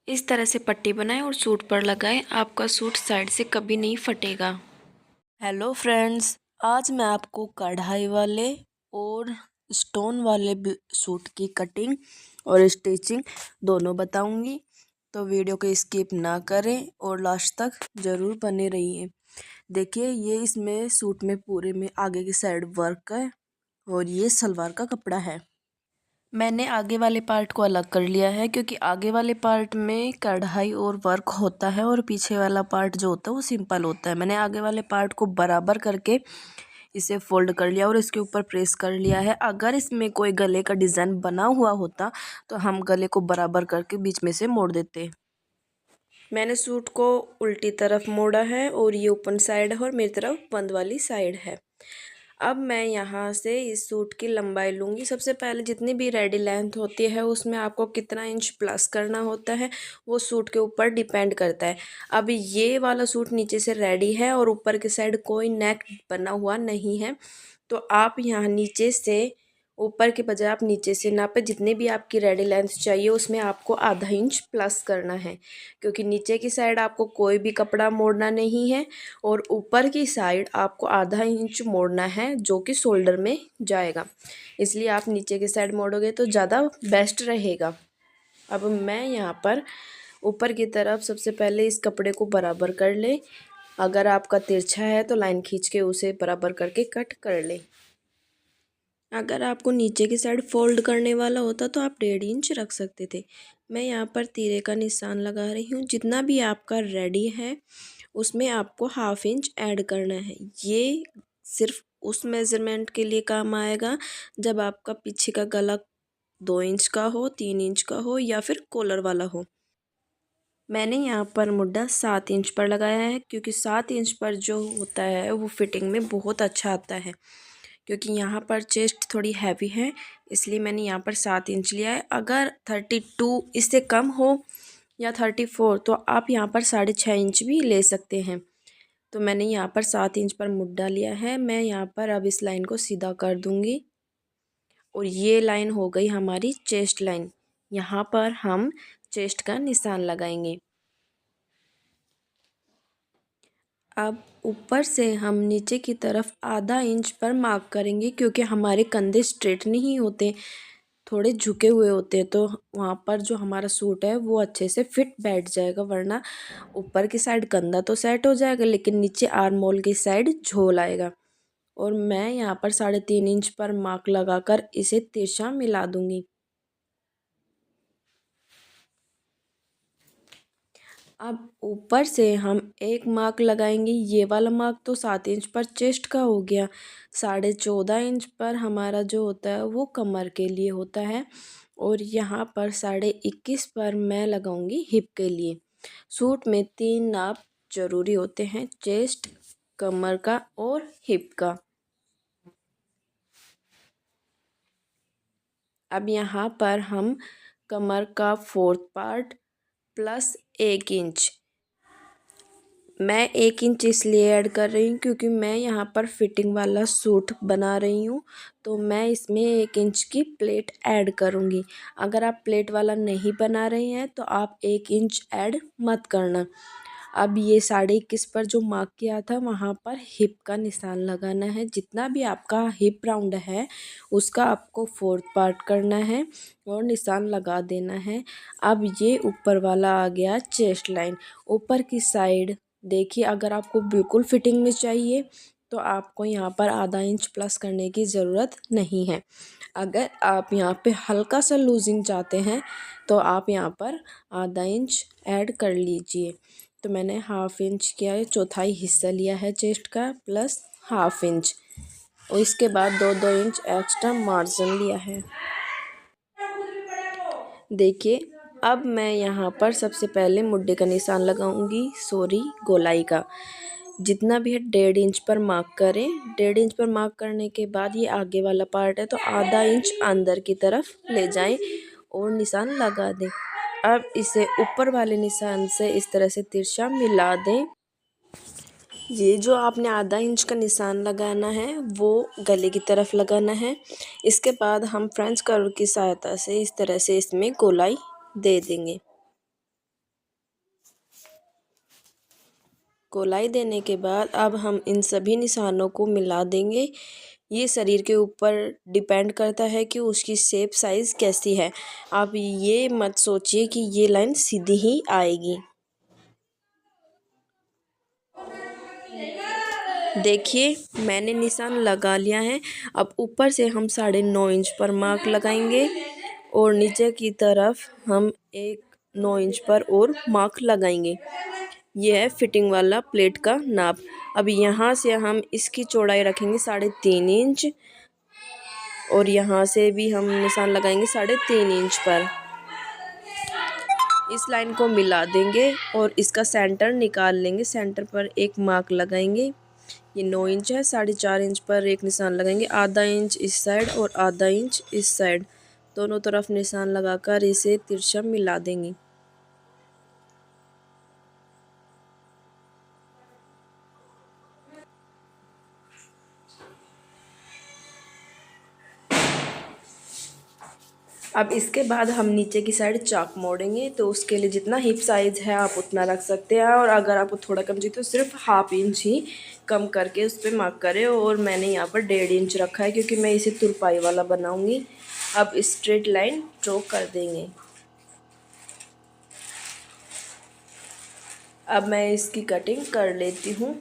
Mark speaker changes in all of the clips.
Speaker 1: इस तरह से पट्टी बनाएं और सूट पर लगाएं। आपका सूट साइड से कभी नहीं फटेगा।
Speaker 2: हेलो फ्रेंड्स, आज मैं आपको कढ़ाई वाले और स्टोन वाले सूट की कटिंग और स्टिचिंग दोनों बताऊंगी। तो वीडियो को स्किप ना करें और लास्ट तक ज़रूर बने रहिए। देखिए, ये इसमें सूट में पूरे में आगे की साइड वर्क है और ये सलवार का कपड़ा है। मैंने आगे वाले पार्ट को अलग कर लिया है क्योंकि आगे वाले पार्ट में कढ़ाई और वर्क होता है और पीछे वाला पार्ट जो होता है वो सिंपल होता है। मैंने आगे वाले पार्ट को बराबर करके इसे फोल्ड कर लिया और इसके ऊपर प्रेस कर लिया है। अगर इसमें कोई गले का डिज़ाइन बना हुआ होता तो हम गले को बराबर करके बीच में से मोड़ देते। मैंने सूट को उल्टी तरफ मोड़ा है और ये ओपन साइड है और मेरी तरफ बंद वाली साइड है। अब मैं यहाँ से इस सूट की लंबाई लूँगी। सबसे पहले जितनी भी रेडी लेंथ होती है उसमें आपको कितना इंच प्लस करना होता है वो सूट के ऊपर डिपेंड करता है। अब ये वाला सूट नीचे से रेडी है और ऊपर की साइड कोई नेक बना हुआ नहीं है, तो आप यहाँ नीचे से ऊपर के बजाय आप नीचे से नापे। जितनी भी आपकी रेडी लेंथ चाहिए उसमें आपको आधा इंच प्लस करना है, क्योंकि नीचे की साइड आपको कोई भी कपड़ा मोड़ना नहीं है और ऊपर की साइड आपको आधा इंच मोड़ना है जो कि शोल्डर में जाएगा। इसलिए आप नीचे की साइड मोड़ोगे तो ज़्यादा बेस्ट रहेगा। अब मैं यहाँ पर ऊपर की तरफ सबसे पहले इस कपड़े को बराबर कर ले। अगर आपका तिरछा है तो लाइन खींच के उसे बराबर करके कट कर ले। अगर आपको नीचे की साइड फोल्ड करने वाला होता तो आप 1.5 इंच रख सकते थे। मैं यहाँ पर तीरे का निशान लगा रही हूँ। जितना भी आपका रेडी है उसमें आपको 1/2 इंच ऐड करना है। ये सिर्फ उस मेज़रमेंट के लिए काम आएगा जब आपका पीछे का गला 2 इंच का हो, 3 इंच का हो या फिर कॉलर वाला हो। मैंने यहाँ पर मुड्ढा 7 इंच पर लगाया है क्योंकि 7 इंच पर जो होता है वो फिटिंग में बहुत अच्छा आता है। क्योंकि यहाँ पर चेस्ट थोड़ी हैवी है इसलिए मैंने यहाँ पर 7 इंच लिया है। अगर 32 इससे कम हो या 34 तो आप यहाँ पर 6.5 इंच भी ले सकते हैं। तो मैंने यहाँ पर 7 इंच पर मुड्ढा लिया है। मैं यहाँ पर अब इस लाइन को सीधा कर दूँगी और ये लाइन हो गई हमारी चेस्ट लाइन। यहाँ पर हम चेस्ट का निशान लगाएंगे। अब ऊपर से हम नीचे की तरफ आधा इंच पर मार्क करेंगे क्योंकि हमारे कंधे स्ट्रेट नहीं होते, थोड़े झुके हुए होते हैं, तो वहाँ पर जो हमारा सूट है वो अच्छे से फिट बैठ जाएगा। वरना ऊपर की साइड कंधा तो सेट हो जाएगा लेकिन नीचे आर्म होल की साइड झोल आएगा। और मैं यहाँ पर 3.5 इंच पर मार्क लगाकर इसे तिरछा मिला दूँगी। अब ऊपर से हम एक मार्क लगाएंगे। ये वाला मार्क तो 7 इंच पर चेस्ट का हो गया। 14.5 इंच पर हमारा जो होता है वो कमर के लिए होता है और यहाँ पर 21.5 पर मैं लगाऊंगी हिप के लिए। सूट में 3 नाप जरूरी होते हैं, चेस्ट, कमर का और हिप का। अब यहाँ पर हम कमर का 4th पार्ट प्लस 1 इंच, मैं 1 इंच इसलिए ऐड कर रही हूँ क्योंकि मैं यहाँ पर फिटिंग वाला सूट बना रही हूँ, तो मैं इसमें 1 इंच की प्लेट ऐड करूँगी। अगर आप प्लेट वाला नहीं बना रहे हैं तो आप 1 इंच ऐड मत करना। अब ये 21.5 पर जो मार्क किया था वहाँ पर हिप का निशान लगाना है। जितना भी आपका हिप राउंड है उसका आपको 4th पार्ट करना है और निशान लगा देना है। अब ये ऊपर वाला आ गया चेस्ट लाइन। ऊपर की साइड देखिए, अगर आपको बिल्कुल फिटिंग में चाहिए तो आपको यहाँ पर आधा इंच प्लस करने की ज़रूरत नहीं है। अगर आप यहाँ पे हल्का सा लूजिंग चाहते हैं तो आप यहाँ पर आधा इंच ऐड कर लीजिए। तो मैंने 1/2 इंच किया है, चौथाई हिस्सा लिया है चेस्ट का प्लस 1/2 इंच और इसके बाद 2-2 इंच एक्स्ट्रा मार्जिन लिया है। देखिए, अब मैं यहाँ पर सबसे पहले मुड्ढे का निशान लगाऊंगी, गोलाई का। जितना भी है 1.5 इंच पर मार्क करें। 1.5 इंच पर मार्क करने के बाद ये आगे वाला पार्ट है तो आधा इंच अंदर की तरफ ले जाएं और निशान लगा दें। अब इसे ऊपर वाले निशान से इस तरह से तिरछा मिला दें। ये जो आपने आधा इंच का निशान लगाना है वो गले की तरफ लगाना है। इसके बाद हम फ्रेंच कर्व की सहायता से इस तरह से इसमें गोलाई दे देंगे। गोलाई देने के बाद अब हम इन सभी निशानों को मिला देंगे। ये शरीर के ऊपर डिपेंड करता है कि उसकी शेप साइज़ कैसी है। आप ये मत सोचिए कि ये लाइन सीधी ही आएगी। देखिए मैंने निशान लगा लिया है। अब ऊपर से हम 9.5 इंच पर मार्क लगाएंगे और नीचे की तरफ हम 9 इंच पर और मार्क लगाएंगे। यह है फिटिंग वाला प्लेट का नाप। अब यहाँ से हम इसकी चौड़ाई रखेंगे 3.5 इंच और यहाँ से भी हम निशान लगाएंगे 3.5 इंच पर। इस लाइन को मिला देंगे और इसका सेंटर निकाल लेंगे। सेंटर पर एक मार्क लगाएंगे। ये 9 इंच है, 4.5 इंच पर एक निशान लगाएंगे। आधा इंच इस साइड और आधा इंच इस साइड, दोनों तरफ निशान लगाकर इसे तिरछा मिला देंगे। अब इसके बाद हम नीचे की साइड चाक मोड़ेंगे, तो उसके लिए जितना हिप साइज़ है आप उतना रख सकते हैं। और अगर आपको थोड़ा कम चाहिए तो सिर्फ 1/2 इंच ही कम करके उस पर मार्क करें। और मैंने यहाँ पर 1.5 इंच रखा है क्योंकि मैं इसे तुरपाई वाला बनाऊँगी। अब स्ट्रेट लाइन ड्रॉ कर देंगे। अब मैं इसकी कटिंग कर लेती हूँ।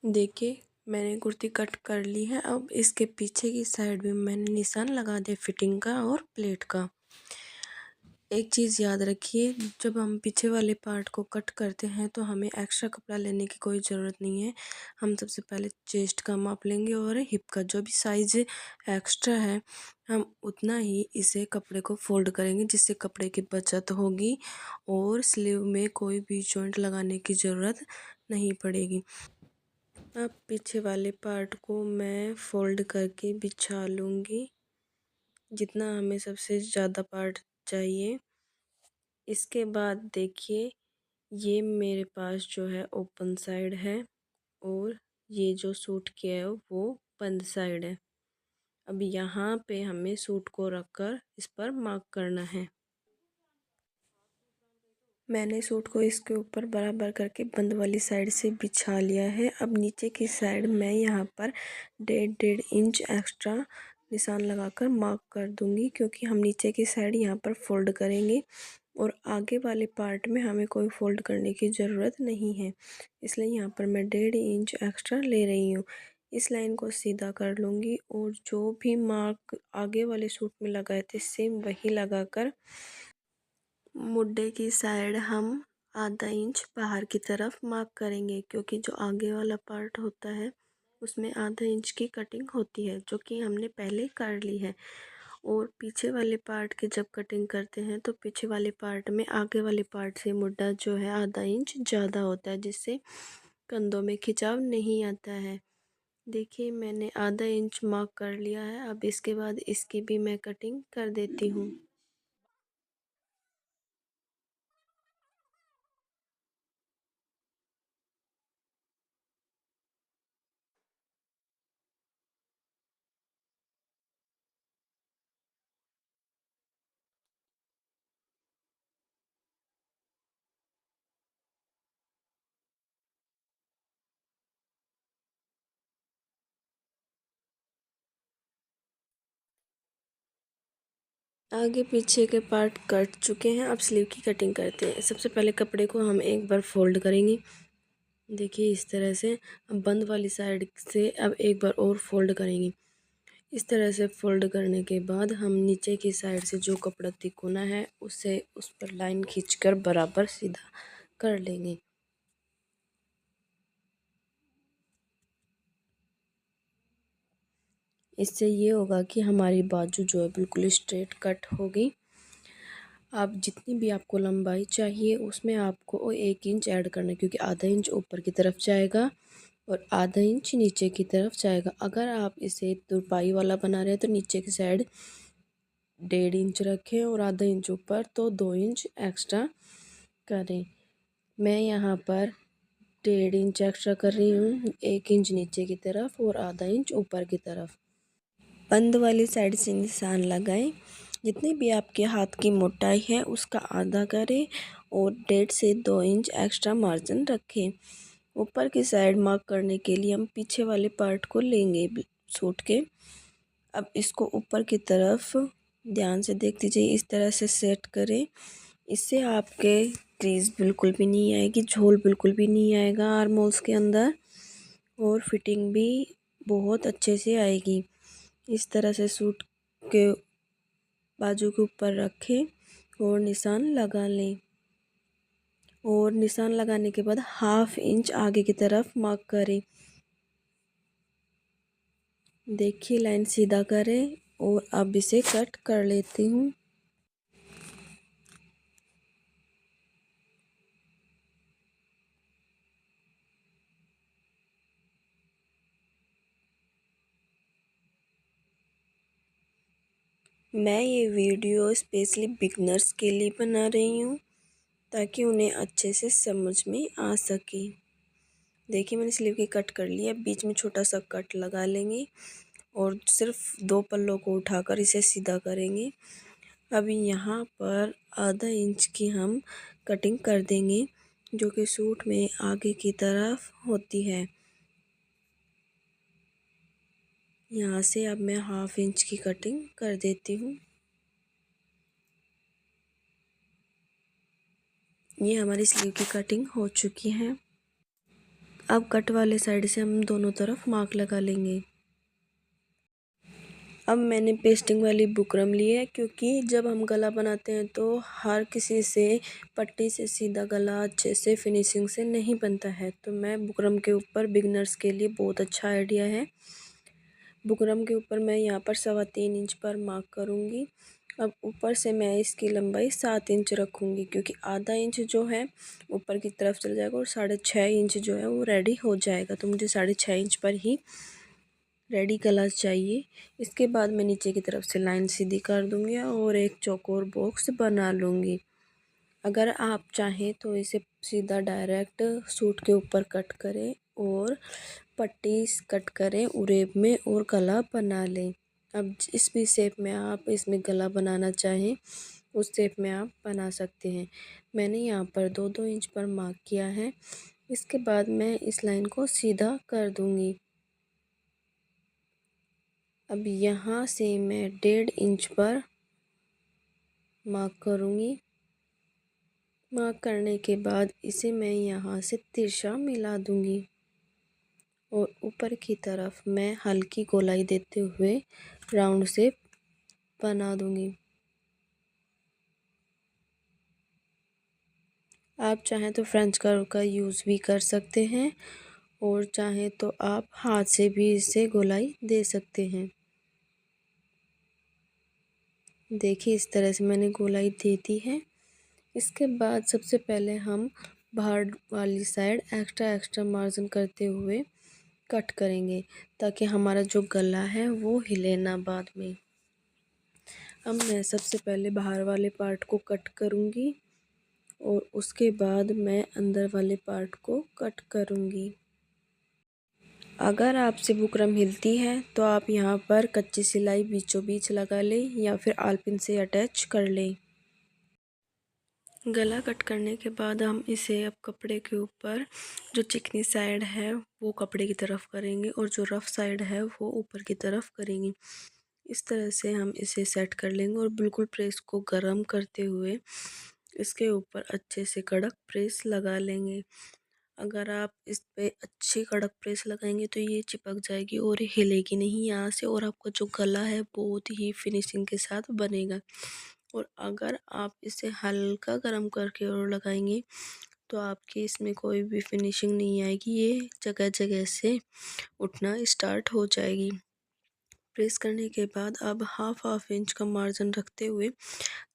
Speaker 2: देखिए मैंने कुर्ती कट कर ली है। अब इसके पीछे की साइड भी मैंने निशान लगा दिया फिटिंग का और प्लेट का। एक चीज़ याद रखिए, जब हम पीछे वाले पार्ट को कट करते हैं तो हमें एक्स्ट्रा कपड़ा लेने की कोई ज़रूरत नहीं है। हम सबसे पहले चेस्ट का माप लेंगे और हिप का जो भी साइज़ एक्स्ट्रा है हम उतना ही इसे कपड़े को फोल्ड करेंगे, जिससे कपड़े की बचत होगी और स्लीव में कोई भी जॉइंट लगाने की ज़रूरत नहीं पड़ेगी। अब पीछे वाले पार्ट को मैं फोल्ड करके बिछा लूँगी, जितना हमें सबसे ज़्यादा पार्ट चाहिए। इसके बाद देखिए ये मेरे पास जो है ओपन साइड है और ये जो सूट की है वो बंद साइड है। अब यहाँ पे हमें सूट को रखकर इस पर मार्क करना है। मैंने सूट को इसके ऊपर बराबर करके बंद वाली साइड से बिछा लिया है। अब नीचे की साइड मैं यहाँ पर 1.5 इंच एक्स्ट्रा निशान लगाकर मार्क कर दूँगी, क्योंकि हम नीचे की साइड यहाँ पर फोल्ड करेंगे और आगे वाले पार्ट में हमें कोई फोल्ड करने की ज़रूरत नहीं है। इसलिए यहाँ पर मैं 1.5 इंच एक्स्ट्रा ले रही हूँ। इस लाइन को सीधा कर लूँगी और जो भी मार्क आगे वाले सूट में लगाए थे सेम वही लगाकर मुड्डे की साइड हम आधा इंच बाहर की तरफ मार्क करेंगे, क्योंकि जो आगे वाला पार्ट होता है उसमें आधा इंच की कटिंग होती है, जो कि हमने पहले कर ली है। और पीछे वाले पार्ट की जब कटिंग करते हैं तो पीछे वाले पार्ट में आगे वाले पार्ट से मुड्डा जो है आधा इंच ज़्यादा होता है, जिससे कंधों में खिंचाव नहीं आता है। देखिए मैंने आधा इंच मार्क कर लिया है। अब इसके बाद इसकी भी मैं कटिंग कर देती हूँ। आगे पीछे के पार्ट कट चुके हैं। अब स्लीव की कटिंग करते हैं। सबसे पहले कपड़े को हम एक बार फोल्ड करेंगे, देखिए इस तरह से। अब बंद वाली साइड से अब एक बार और फोल्ड करेंगे। इस तरह से फोल्ड करने के बाद हम नीचे की साइड से जो कपड़ा तिकोना है उसे उस पर लाइन खींचकर बराबर सीधा कर लेंगे। इससे ये होगा कि हमारी बाजू जो है बिल्कुल स्ट्रेट कट होगी। आप जितनी भी आपको लंबाई चाहिए उसमें आपको 1 इंच ऐड करना है, क्योंकि आधा इंच ऊपर की तरफ जाएगा और आधा इंच नीचे की तरफ जाएगा। अगर आप इसे तुरपाई वाला बना रहे हैं तो नीचे की साइड 1.5 इंच रखें और आधा इंच ऊपर, तो 2 इंच एक्स्ट्रा करें। मैं यहाँ पर 1.5 इंच एक्स्ट्रा कर रही हूँ, 1 इंच नीचे की तरफ और आधा इंच ऊपर की तरफ। बंद वाली साइड से निशान लगाएं। जितनी भी आपके हाथ की मोटाई है उसका आधा करें और 1.5 से 2 इंच एक्स्ट्रा मार्जिन रखें। ऊपर की साइड मार्क करने के लिए हम पीछे वाले पार्ट को लेंगे सूट के। अब इसको ऊपर की तरफ ध्यान से देख लीजिए, इस तरह से सेट करें। इससे आपके क्रीज बिल्कुल भी नहीं आएगी, झोल बिल्कुल भी नहीं आएगा आर्म होल्स के अंदर, और फिटिंग भी बहुत अच्छे से आएगी। इस तरह से सूट के बाजू के ऊपर रखें और निशान लगा लें। और निशान लगाने के बाद 1/2 इंच आगे की तरफ मार्क करें। देखिए लाइन सीधा करें और अब इसे कट कर लेती हूँ। मैं ये वीडियो स्पेशली बिगनर्स के लिए बना रही हूँ ताकि उन्हें अच्छे से समझ में आ सके। देखिए मैंने स्लीव की कट कर लिया, बीच में छोटा सा कट लगा लेंगे और सिर्फ 2 पल्लों को उठाकर इसे सीधा करेंगे। अभी यहाँ पर आधा इंच की हम कटिंग कर देंगे, जो कि सूट में आगे की तरफ होती है। यहाँ से अब मैं 1/2 इंच की कटिंग कर देती हूँ। ये हमारी स्लीव की कटिंग हो चुकी है। अब कट वाले साइड से हम दोनों तरफ मार्क लगा लेंगे। अब मैंने पेस्टिंग वाली बुकरम ली है, क्योंकि जब हम गला बनाते हैं तो हर किसी से पट्टी से सीधा गला अच्छे से फिनिशिंग से नहीं बनता है, तो मैं बुकरम के ऊपर बिगनर्स के लिए बहुत अच्छा आइडिया है। बुकरम के ऊपर मैं यहाँ पर 3.25 इंच पर मार्क करूँगी। अब ऊपर से मैं इसकी लंबाई 7 इंच रखूँगी, क्योंकि आधा इंच जो है ऊपर की तरफ चल जाएगा और 6.5 इंच जो है वो रेडी हो जाएगा, तो मुझे 6.5 इंच पर ही रेडी गला चाहिए। इसके बाद मैं नीचे की तरफ से लाइन सीधी कर दूँगी और एक चौकोर बॉक्स बना लूँगी। अगर आप चाहें तो इसे सीधा डायरेक्ट सूट के ऊपर कट करें और पट्टी कट करें उरेब में और गला बना लें। अब जिस भी शेप में आप इसमें गला बनाना चाहें उस शेप में आप बना सकते हैं। मैंने यहाँ पर 2-2 इंच पर मार्क किया है। इसके बाद मैं इस लाइन को सीधा कर दूँगी। अब यहाँ से मैं 1.5 इंच पर मार्क करूँगी। मार्क करने के बाद इसे मैं यहाँ से तिरछा मिला दूँगी और ऊपर की तरफ मैं हल्की गोलाई देते हुए राउंड शेप बना दूँगी। आप चाहें तो फ्रेंच कर्व का यूज़ भी कर सकते हैं और चाहें तो आप हाथ से भी इसे गोलाई दे सकते हैं। देखिए इस तरह से मैंने गोलाई दे दी है। इसके बाद सबसे पहले हम बाहर वाली साइड एक्स्ट्रा मार्जिन करते हुए कट करेंगे, ताकि हमारा जो गला है वो हिले ना बाद में। अब मैं सबसे पहले बाहर वाले पार्ट को कट करूँगी और उसके बाद मैं अंदर वाले पार्ट को कट करूँगी। अगर आपसे बुकरम हिलती है तो आप यहाँ पर कच्ची सिलाई बीचों बीच लगा लें या फिर आलपिन से अटैच कर लें। गला कट करने के बाद हम इसे अब कपड़े के ऊपर जो चिकनी साइड है वो कपड़े की तरफ करेंगे और जो रफ़ साइड है वो ऊपर की तरफ करेंगे। इस तरह से हम इसे सेट कर लेंगे और बिल्कुल प्रेस को गर्म करते हुए इसके ऊपर अच्छे से कड़क प्रेस लगा लेंगे। अगर आप इस पे अच्छी कड़क प्रेस लगाएंगे तो ये चिपक जाएगी और हिलेगी नहीं यहाँ से, और आपका जो गला है बहुत ही फिनिशिंग के साथ बनेगा। और अगर आप इसे हल्का गर्म करके और लगाएंगे तो आपकी इसमें कोई भी फिनिशिंग नहीं आएगी, ये जगह जगह से उठना स्टार्ट हो जाएगी। प्रेस करने के बाद अब हाफ इंच का मार्जिन रखते हुए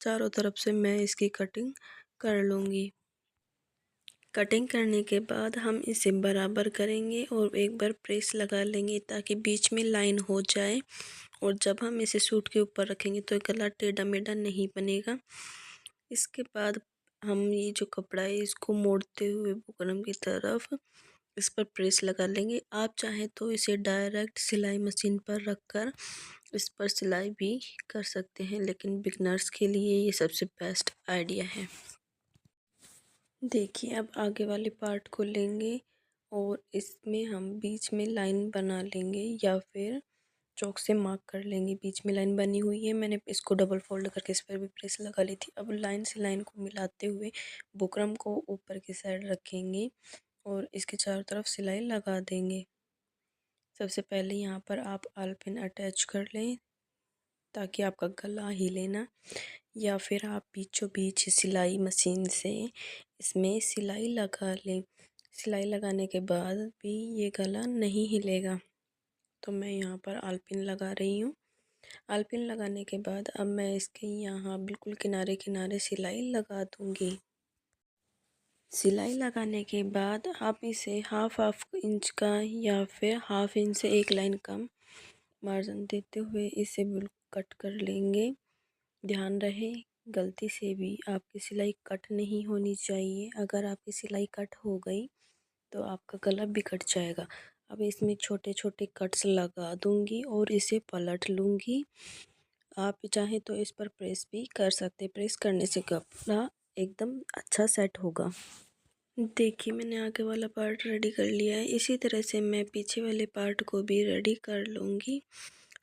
Speaker 2: चारों तरफ से मैं इसकी कटिंग कर लूँगी। कटिंग करने के बाद हम इसे बराबर करेंगे और एक बार प्रेस लगा लेंगे ताकि बीच में लाइन हो जाए, और जब हम इसे सूट के ऊपर रखेंगे तो गला टेढ़ा मेढ़ा नहीं बनेगा। इसके बाद हम ये जो कपड़ा है इसको मोड़ते हुए बुकरम की तरफ इस पर प्रेस लगा लेंगे। आप चाहें तो इसे डायरेक्ट सिलाई मशीन पर रखकर इस पर सिलाई भी कर सकते हैं, लेकिन बिगनर्स के लिए ये सबसे बेस्ट आइडिया है। देखिए, अब आगे वाले पार्ट को लेंगे और इसमें हम बीच में लाइन बना लेंगे या फिर चौक से मार्क कर लेंगे। बीच में लाइन बनी हुई है, मैंने इसको डबल फोल्ड करके इस पर भी प्रेस लगा ली थी। अब लाइन से लाइन को मिलाते हुए बुकरम को ऊपर की साइड रखेंगे और इसके चारों तरफ सिलाई लगा देंगे। सबसे पहले यहाँ पर आप आलपिन अटैच कर लें ताकि आपका गला हिले ना, या फिर आप बीचों बीच सिलाई मशीन से इसमें सिलाई लगा लें। सिलाई लगाने के बाद भी ये गला नहीं हिलेगा, तो मैं यहाँ पर आलपिन लगा रही हूँ। आलपिन लगाने के बाद अब मैं इसके यहाँ बिल्कुल किनारे किनारे सिलाई लगा दूँगी। सिलाई लगाने के बाद आप इसे हाफ इंच का या फिर हाफ इंच से एक लाइन कम मार्जिन देते हुए इसे बिल्कुल कट कर लेंगे। ध्यान रहे गलती से भी आपकी सिलाई कट नहीं होनी चाहिए। अगर आपकी सिलाई कट हो गई तो आपका गला बिगड़ जाएगा। अब इसमें छोटे छोटे कट्स लगा दूंगी और इसे पलट लूँगी। आप चाहें तो इस पर प्रेस भी कर सकते। प्रेस करने से कपड़ा एकदम अच्छा सेट होगा। देखिए, मैंने आगे वाला पार्ट रेडी कर लिया है। इसी तरह से मैं पीछे वाले पार्ट को भी रेडी कर लूँगी।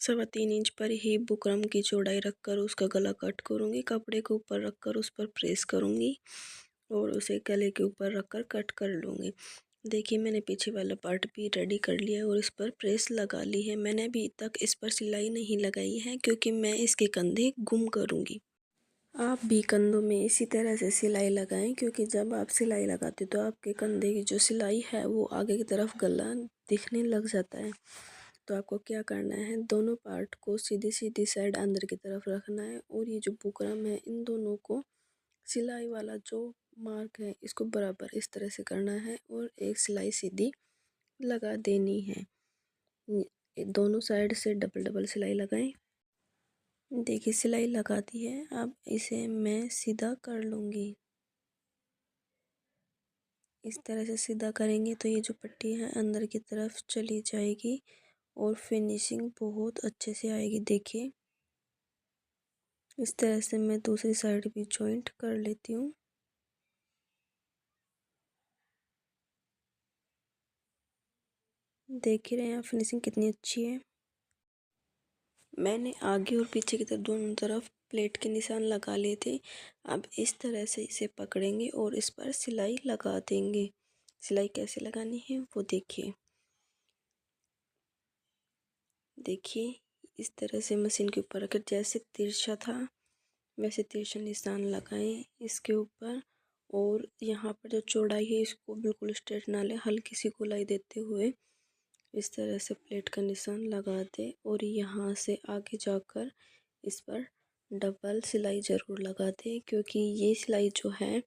Speaker 2: 3.25 इंच पर ही बुकरम की चौड़ाई रखकर उसका गला कट करूँगी। कपड़े के ऊपर रखकर उस पर प्रेस करूँगी और उसे गले के ऊपर रखकर कट कर लूँगी। देखिए, मैंने पीछे वाला पार्ट भी रेडी कर लिया है और इस पर प्रेस लगा ली है। मैंने अभी तक इस पर सिलाई नहीं लगाई है क्योंकि मैं इसके कंधे गुम करूँगी। आप भी कंधों में इसी तरह से सिलाई लगाएं, क्योंकि जब आप सिलाई लगाते तो आपके कंधे की जो सिलाई है वो आगे की तरफ गला दिखने लग जाता है। तो आपको क्या करना है, दोनों पार्ट को सीधी सीधी साइड अंदर की तरफ रखना है और ये जो बुकरम है इन दोनों को सिलाई वाला जो मार्क है इसको बराबर इस तरह से करना है और एक सिलाई सीधी लगा देनी है। दोनों साइड से डबल डबल सिलाई लगाएं। देखिए, सिलाई लगा दी है। अब इसे मैं सीधा कर लूँगी। इस तरह से सीधा करेंगे तो ये जो पट्टी है अंदर की तरफ चली जाएगी और फिनिशिंग बहुत अच्छे से आएगी। देखिए, इस तरह से मैं दूसरी साइड भी जॉइंट कर लेती हूँ। देख ही रहे हैं आप फिनिशिंग कितनी अच्छी है। मैंने आगे और पीछे की तरफ दोनों तरफ प्लेट के निशान लगा लिए थे। अब इस तरह से इसे पकड़ेंगे और इस पर सिलाई लगा देंगे। सिलाई कैसे लगानी है वो देखिए। देखिए, इस तरह से मशीन के ऊपर रखकर जैसे तिरछा था वैसे तिरछा निशान लगाएं इसके ऊपर, और यहाँ पर जो चौड़ाई है इसको बिल्कुल स्ट्रेट ना लें, हल्की सी गोलाई देते हुए इस तरह से प्लेट का निशान लगा दें और यहाँ से आगे जाकर इस पर डबल सिलाई ज़रूर लगा दें, क्योंकि ये सिलाई जो है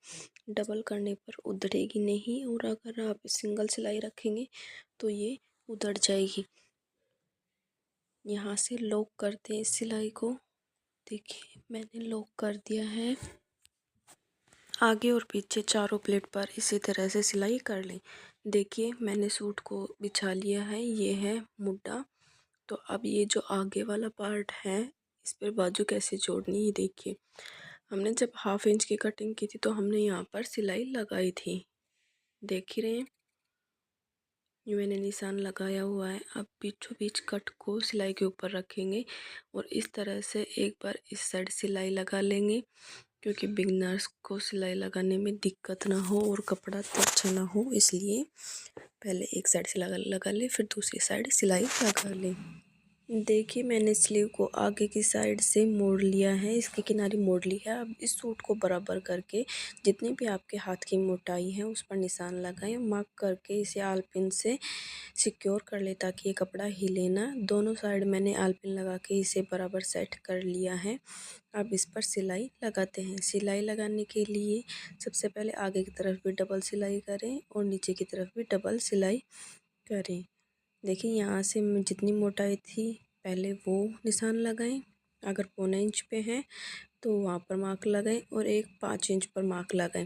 Speaker 2: डबल करने पर उधड़ेगी नहीं, और अगर आप सिंगल सिलाई रखेंगे तो ये उधड़ जाएगी। यहाँ से लॉक कर दें इस सिलाई को। देखिए, मैंने लॉक कर दिया है। आगे और पीछे चारों प्लेट पर इसी तरह से सिलाई कर लें। देखिए, मैंने सूट को बिछा लिया है। ये है मुड्ढा। तो अब ये जो आगे वाला पार्ट है इस पर बाजू कैसे जोड़नी है देखिए। हमने जब हाफ इंच की कटिंग की थी तो हमने यहाँ पर सिलाई लगाई थी। देख ही रहे हैं, ये मैंने निशान लगाया हुआ है। अब बीचों बीच कट को सिलाई के ऊपर रखेंगे और इस तरह से एक बार इस साइड सिलाई लगा लेंगे, क्योंकि बिगनर्स को सिलाई लगाने में दिक्कत ना हो और कपड़ा तिरछा ना हो, इसलिए पहले एक साइड से लगा ले फिर दूसरी साइड सिलाई लगा लें। देखिए मैंने स्लीव को आगे की साइड से मोड़ लिया है, इसकी किनारी मोड़ ली है। अब इस सूट को बराबर करके जितनी भी आपके हाथ की मोटाई है उस पर निशान लगाएं। मार्क करके इसे आलपिन से सिक्योर कर ले ताकि ये कपड़ा हिले ना। दोनों साइड मैंने आलपिन लगा के इसे बराबर सेट कर लिया है। अब इस पर सिलाई लगाते हैं। सिलाई लगाने के लिए सबसे पहले आगे की तरफ भी डबल सिलाई करें और नीचे की तरफ भी डबल सिलाई करें। देखिए यहाँ से जितनी मोटाई थी पहले वो निशान लगाएं। अगर 1.25 इंच पे है तो वहाँ पर मार्क लगाएं और एक 5 इंच पर मार्क लगाएं।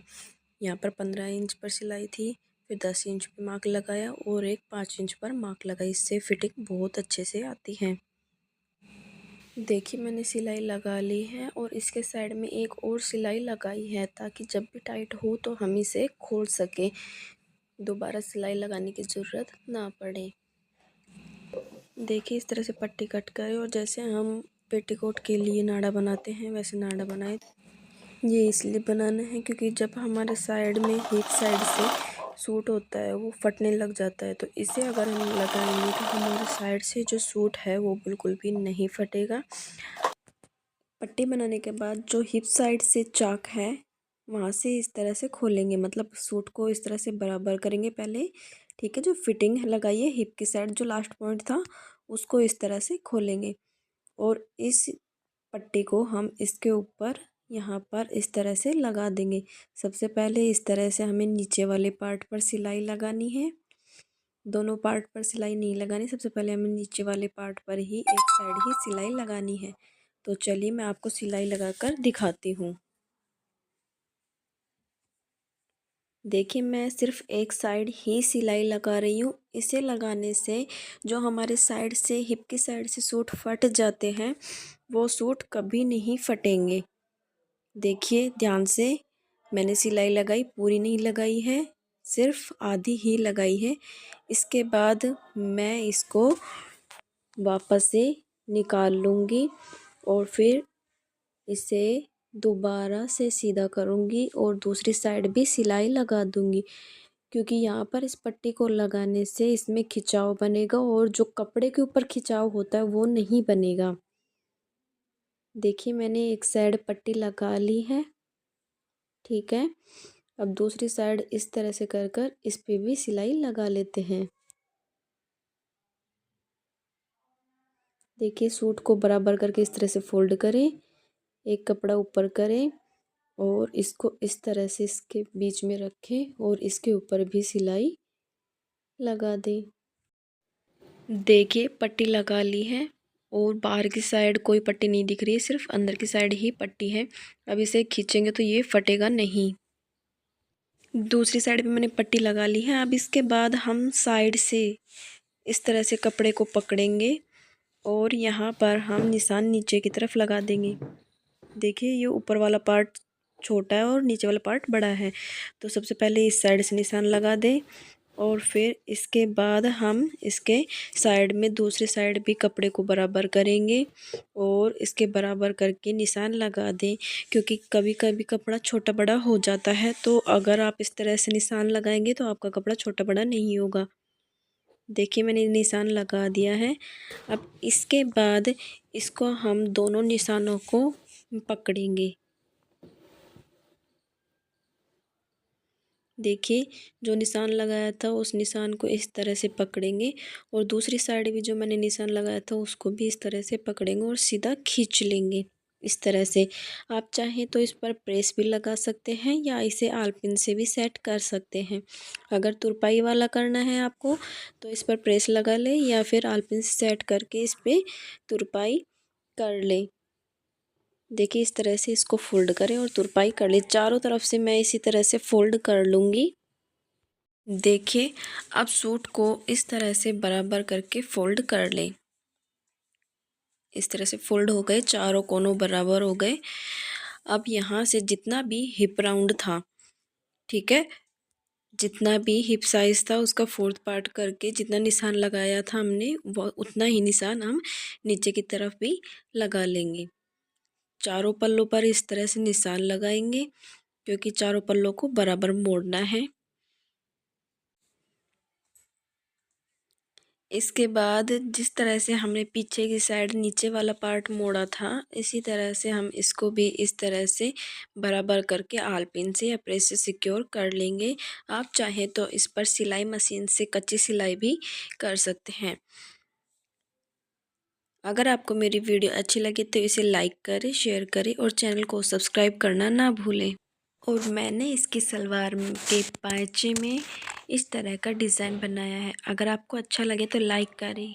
Speaker 2: यहाँ पर 15 इंच पर सिलाई थी, फिर 10 इंच पे मार्क लगाया और एक 5 इंच पर मार्क लगाई। इससे फिटिंग बहुत अच्छे से आती है। देखिए मैंने सिलाई लगा ली है और इसके साइड में एक और सिलाई लगाई है ताकि जब भी टाइट हो तो हम इसे खोल सकें, दोबारा सिलाई लगाने की ज़रूरत ना पड़े। देखिए इस तरह से पट्टी कट करें और जैसे हम पेटीकोट के लिए नाड़ा बनाते हैं वैसे नाड़ा बनाएं। ये इसलिए बनाना है क्योंकि जब हमारे साइड में हिप साइड से सूट होता है वो फटने लग जाता है, तो इसे अगर हम लगाएंगे तो हमारे साइड से जो सूट है वो बिल्कुल भी नहीं फटेगा। पट्टी बनाने के बाद जो हिप साइड से चाक है वहाँ से इस तरह से खोलेंगे, मतलब सूट को इस तरह से बराबर करेंगे पहले। ठीक है, जो फिटिंग लगाई है हिप की साइड जो लास्ट पॉइंट था उसको इस तरह से खोलेंगे और इस पट्टी को हम इसके ऊपर यहाँ पर इस तरह से लगा देंगे। सबसे पहले इस तरह से हमें नीचे वाले पार्ट पर सिलाई लगानी है, दोनों पार्ट पर सिलाई नहीं लगानी। सबसे पहले हमें नीचे वाले पार्ट पर ही एक साइड ही सिलाई लगानी है। तो चलिए मैं आपको सिलाई लगाकर दिखाती हूँ। देखिए मैं सिर्फ एक साइड ही सिलाई लगा रही हूँ। इसे लगाने से जो हमारे साइड से हिप की साइड से सूट फट जाते हैं वो सूट कभी नहीं फटेंगे। देखिए ध्यान से, मैंने सिलाई लगाई, पूरी नहीं लगाई है, सिर्फ आधी ही लगाई है। इसके बाद मैं इसको वापस से निकाल लूँगी और फिर इसे दोबारा से सीधा करूँगी और दूसरी साइड भी सिलाई लगा दूँगी, क्योंकि यहाँ पर इस पट्टी को लगाने से इसमें खिंचाव बनेगा और जो कपड़े के ऊपर खिंचाव होता है वो नहीं बनेगा। देखिए मैंने एक साइड पट्टी लगा ली है। ठीक है, अब दूसरी साइड इस तरह से कर कर इस पे भी सिलाई लगा लेते हैं। देखिए सूट को बराबर करके इस तरह से फोल्ड करें, एक कपड़ा ऊपर करें और इसको इस तरह से इसके बीच में रखें और इसके ऊपर भी सिलाई लगा दें। देखिए पट्टी लगा ली है और बाहर की साइड कोई पट्टी नहीं दिख रही है, सिर्फ अंदर की साइड ही पट्टी है। अब इसे खींचेंगे तो ये फटेगा नहीं। दूसरी साइड भी मैंने पट्टी लगा ली है। अब इसके बाद हम साइड से इस तरह से कपड़े को पकड़ेंगे और यहाँ पर हम निशान नीचे की तरफ लगा देंगे। देखिए ये ऊपर वाला पार्ट छोटा है और नीचे वाला पार्ट बड़ा है, तो सबसे पहले इस साइड से निशान लगा दें और फिर इसके बाद हम इसके साइड में दूसरी साइड भी कपड़े को बराबर करेंगे और इसके बराबर करके निशान लगा दें, क्योंकि कभी कभी कपड़ा छोटा बड़ा हो जाता है। तो अगर आप इस तरह से निशान लगाएंगे तो आपका कपड़ा छोटा बड़ा नहीं होगा। देखिए मैंने निशान लगा दिया है। अब इसके बाद इसको हम दोनों निशानों को पकड़ेंगे। देखिए जो निशान लगाया था उस निशान को इस तरह से पकड़ेंगे और दूसरी साइड भी जो मैंने निशान लगाया था उसको भी इस तरह से पकड़ेंगे और सीधा खींच लेंगे इस तरह से। आप चाहें तो इस पर प्रेस भी लगा सकते हैं या इसे आलपिन से भी सेट कर सकते हैं। अगर तुरपाई वाला करना है आपको तो इस पर प्रेस लगा लें या फिर आलपिन से सेट करके इस पर तुरपाई कर लें। देखिए इस तरह से इसको फोल्ड करें और तुरपाई कर लें। चारों तरफ से मैं इसी तरह से फोल्ड कर लूँगी। देखिए अब सूट को इस तरह से बराबर करके फोल्ड कर लें। इस तरह से फोल्ड हो गए, चारों कोनों बराबर हो गए। अब यहाँ से जितना भी हिप राउंड था, ठीक है, जितना भी हिप साइज़ था उसका फोर्थ पार्ट करके जितना निशान लगाया था हमने वो उतना ही निशान हम नीचे की तरफ भी लगा लेंगे। चारों पल्लों पर इस तरह से निशान लगाएंगे क्योंकि चारों पल्लों को बराबर मोड़ना है।
Speaker 1: इसके बाद जिस तरह से हमने पीछे की साइड नीचे वाला पार्ट मोड़ा था, इसी तरह से हम इसको भी इस तरह से बराबर करके आल पिन से या प्रेस से सिक्योर कर लेंगे। आप चाहें तो इस पर सिलाई मशीन से कच्ची सिलाई भी कर सकते हैं। अगर आपको मेरी वीडियो अच्छी लगे तो इसे लाइक करें, शेयर करें और चैनल को सब्सक्राइब करना ना भूलें। और मैंने इसकी सलवार के पायचे में इस तरह का डिज़ाइन बनाया है। अगर आपको अच्छा लगे तो लाइक करें।